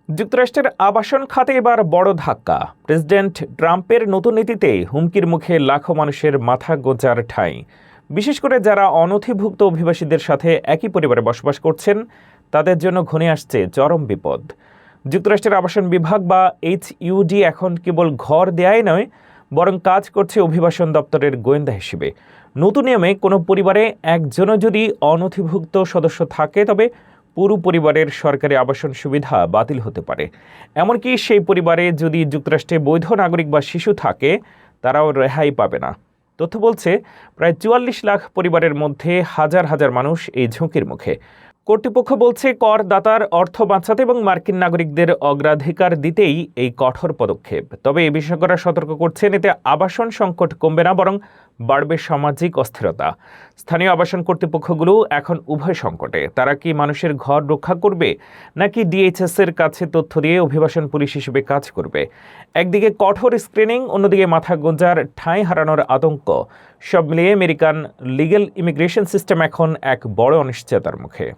যুক্তরাষ্ট্রের আবাসন খাতে এবার বড় ধাক্কা। প্রেসিডেন্ট ট্রাম্পের নতুন নীতিতে হুমকির মুখে লাখো মানুষের মাথা গোঁজার ঠাঁই। বিশেষ করে যারা অনথিভুক্ত অভিবাসীদের সাথে একই পরিবারে বসবাস করছেন, তাদের জন্য ঘনিয়ে আসছে চরম বিপদ। যুক্তরাষ্ট্রের আবাসন বিভাগ বা HUD এখন কেবল ঘর দেয়াই নয়, বরং কাজ করছে অভিবাসন দপ্তরের গোয়েন্দা হিসেবে। নতুন নিয়মে কোনো পরিবারে একজনও যদি অনথিভুক্ত সদস্য থাকে, তবে পুরো পরিবারের সরকারি আবাসন সুবিধা বাতিল হতে পারে। এমনকি সেই পরিবারে যদি যুক্তরাষ্ট্রে বৈধ নাগরিক বা শিশু থাকে, তারাও রেহাই পাবে না। তথ্য বলছে, প্রায় 44 লাখ পরিবারের মধ্যে হাজার হাজার মানুষ এই ঝুঁকির মুখে। কর্তৃপক্ষ বলছে, করদাতার অর্থ বাঁচাতে এবং মার্কিন নাগরিকদের অগ্রাধিকার দিতেই এই কঠোর পদক্ষেপ। তবে এই বিশেষজ্ঞরা সতর্ক করছেন, এতে আবাসন সংকট কমবে না, বরং বাড়বে সামাজিক অস্থিরতা। স্থানীয় আবাসন কর্তৃপক্ষগুলো এখন উভয় সংকটে। তারা কি মানুষের ঘর রক্ষা করবে, নাকি DHS এর কাছে তথ্য দিয়ে অভিবাসন পুলিশ হিসেবে কাজ করবে? একদিকে কঠোর স্ক্রিনিং, অন্যদিকে মাথা গোঁজার ঠাঁই হারানোর আতঙ্ক। সব মিলিয়ে আমেরিকান লিগ্যাল ইমিগ্রেশন সিস্টেম এখন এক বড় অনিশ্চয়তার মুখে।